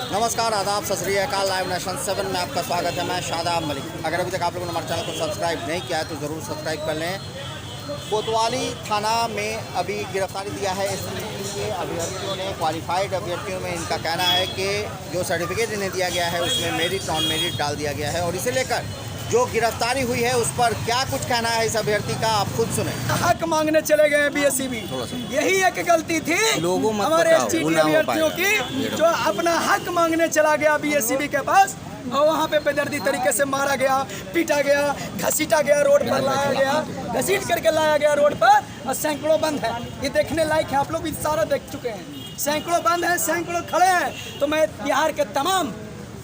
नमस्कार, आदाब, सत श्री अकाल। लाइव नेशन 7 में आपका स्वागत है। मैं शादाब मलिक। अगर अभी तक आप लोगों ने हमारे चैनल को सब्सक्राइब नहीं किया है तो ज़रूर सब्सक्राइब कर लें। कोतवाली थाना में अभी गिरफ्तारी दिया है एसटीटी के अभ्यर्थियों ने। क्वालिफाइड अभ्यर्थियों में इनका कहना है कि जो सर्टिफिकेट इन्हें दिया गया है उसमें मेरिट नॉन मेरिट डाल दिया गया है, और इसे लेकर जो गिरफ्तारी हुई है उस पर क्या कुछ कहना है इस अभ्यर्थी का, आप खुद सुने। हक मांगने चले गए बीएससीबी, यही एक गलती थी हमारे एसटीटी अभ्यर्थियों की, जो अपना हक मांगने चला गया बीएससीबी के पास और वहाँ पे बेदर्दी तरीके से मारा गया, पीटा गया, घसीटा गया, रोड पर लाया गया, घसीट करके लाया गया रोड पर। और सैकड़ों बंद है, ये देखने लायक है, आप लोग भी सारा देख चुके हैं। सैकड़ों बंद है, सैकड़ों खड़े हैं। तो मैं बिहार के तमाम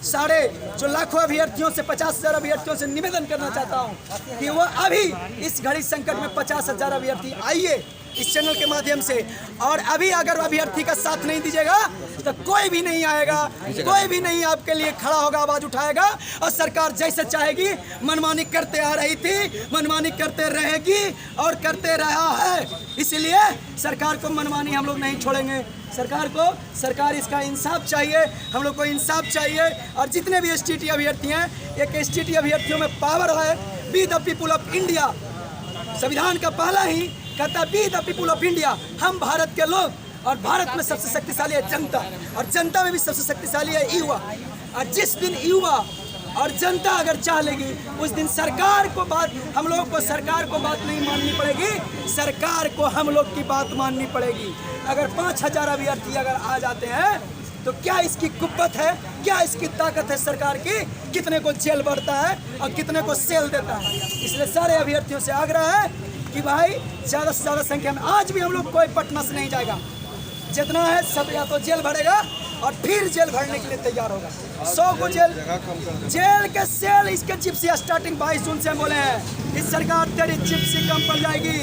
सारे जो लाखों अभ्यर्थियों से 50,000 अभ्यर्थियों से निवेदन करना चाहता हूं कि वो अभी इस घड़ी संकट में 50,000 अभ्यर्थी आइए इस चैनल के माध्यम से, और अभी अगर अभ्यर्थी का साथ नहीं दीजिएगा तो कोई भी नहीं आएगा, कोई भी नहीं आपके लिए खड़ा होगा, आवाज उठाएगा। और सरकार जैसे चाहेगी मनमानी करते आ रही थी, मनमानी करते रहेगी और करते रहा है। इसलिए सरकार को मनमानी हम लोग नहीं छोड़ेंगे। सरकार इसका इंसाफ चाहिए, हम लोग को इंसाफ चाहिए। और जितने भी एसटीटी अभ्यर्थी हैं, एक एसटीटी अभ्यर्थियों में पावर है, be the people of India. संविधान का पहला ही कहता है be the people of India, हम भारत के लोग। और भारत में सबसे शक्तिशाली है जनता, और जनता में भी सबसे शक्तिशाली है युवा। और जिस दिन युवा और जनता अगर चाह लेगी उस दिन सरकार को बात, हम लोगों को सरकार को बात नहीं माननी पड़ेगी, सरकार को हम लोग की बात माननी पड़ेगी। अगर 5,000 अभ्यर्थी अगर आ जाते हैं तो क्या इसकी कुव्वत है, क्या इसकी ताकत है सरकार की, कितने को जेल बढ़ता है और कितने को सेल देता है। इसलिए सारे अभ्यर्थियों से आग्रह है कि भाई ज़्यादा से ज़्यादा संख्या में, आज भी हम लोग कोई पटना से नहीं जाएगा, जितना है सब या तो जेल भरेगा और फिर जेल भरने के लिए तैयार होगा। 100 को जेल के सेल इसके जिप्सी स्टार्टिंग 22 जून से बोले हैं। इस सरकार तेरी जिप्सी कम पड़ जाएगी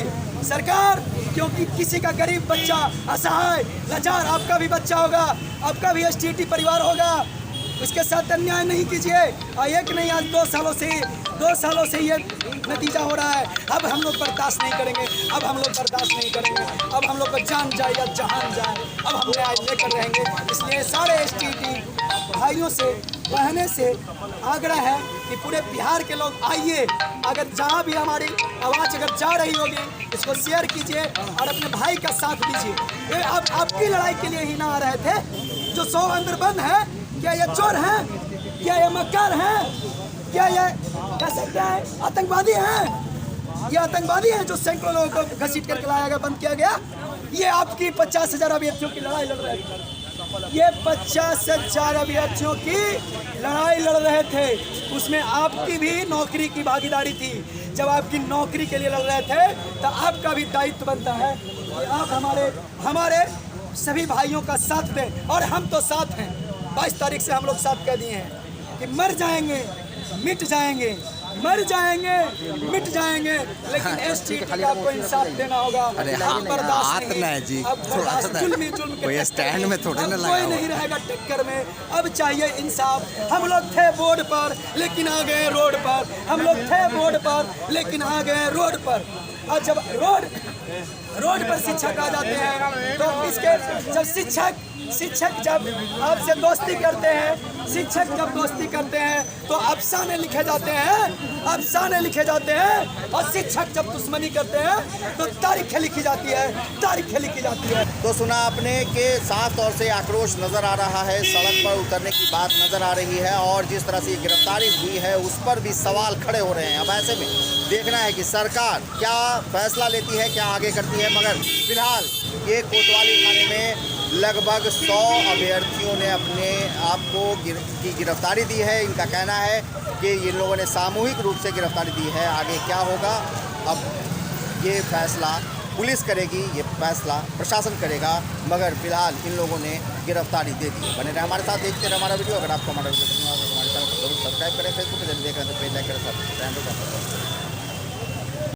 सरकार, क्योंकि किसी का गरीब बच्चा असहाय लाचार, आपका भी बच्चा होगा, आपका भी एसटीटी परिवार होगा, उसके साथ अन्याय नहीं कीजिए। और एक नहीं, आज 2 सालों से ये नतीजा हो रहा है। अब हम लोग बर्दाश्त नहीं करेंगे, अब हम लोग बर्दाश्त नहीं करेंगे। अब हम लोग को जान जाए या जहान जाए, अब हम न्याय लेकर रहेंगे। इसलिए सारे एसटीटी भाइयों से, बहने से आग्रह है कि पूरे बिहार के लोग आइए। अगर जहाँ भी हमारी आवाज़ अगर जा रही होगी इसको शेयर कीजिए और अपने भाई का साथ दीजिए। ये आप आपकी लड़ाई के लिए ही ना आ रहे थे। जो 100 अंदर बंद है, क्या ये चोर हैं, क्या ये मक्कार हैं, क्या ये कह सकते हैं आतंकवादी हैं? ये आतंकवादी हैं जो सैकड़ों लोगों को घसीट करके लाया गया, बंद किया गया। ये आपकी 50,000 अभ्यर्थियों की लड़ाई लड़ रहे थे, ये 50,000 अभ्यर्थियों की लड़ाई लड़ रहे थे। उसमें आपकी भी नौकरी की भागीदारी थी। जब आपकी नौकरी के लिए लड़ रहे थे तो आपका भी दायित्व बनता है कि आप हमारे सभी भाइयों का साथ दें। और हम तो साथ हैं, 22 तारीख से हम लोग साथ कह दिए हैं कि मर जाएंगे, मिट जाएंगे, मर जाएंगे, मिट जाएंगे, लेकिन एसटीटी का आपको इंसाफ देना होगा। अब बर्दाश्त नहीं, अब बर्दाश्त जुल्म के स्टैंड में थोड़े ना कोई नहीं रहेगा टक्कर में। अब चाहिए इंसाफ। हम लोग थे बोर्ड पर लेकिन आ गए रोड पर, हम लोग थे बोर्ड पर लेकिन आ गए रोड पर। और जब रोड पर शिक्षक आ जाते हैं तो इसके जब शिक्षक जब आपसे दोस्ती करते हैं, शिक्षक जब दोस्ती करते हैं तो अफसाने लिखे जाते हैं, अफसाने लिखे जाते हैं। और शिक्षक जब दुश्मनी करते हैं तो तारीखें लिखी जाती है, तारीखें लिखी जाती है। तो सुना आपने कि साफ तौर से आक्रोश नज़र आ रहा है, सड़क पर उतरने की बात नज़र आ रही है, और जिस तरह से गिरफ्तारी हुई है उस पर भी सवाल खड़े हो रहे हैं। अब ऐसे में देखना है कि सरकार क्या फैसला लेती है, क्या आगे करती है। मगर फिलहाल ये कोतवाली थाने में लगभग 100 अभ्यर्थियों ने अपने आप को की गिरफ्तारी दी है। इनका कहना है कि इन लोगों ने सामूहिक रूप से गिरफ्तारी दी है। आगे क्या होगा, अब ये फैसला पुलिस करेगी, ये फैसला प्रशासन करेगा। मगर फिलहाल इन लोगों ने गिरफ्तारी दे दी है। बने रहे हमारे साथ, देखते रहे हमारा वीडियो। अगर आपको हमारा वीडियो पसंद आए तो हमारे चैनल को जरूर सब्सक्राइब करें। फेसबुक पे देख रहे हैं तो पेज लाइक करें। सब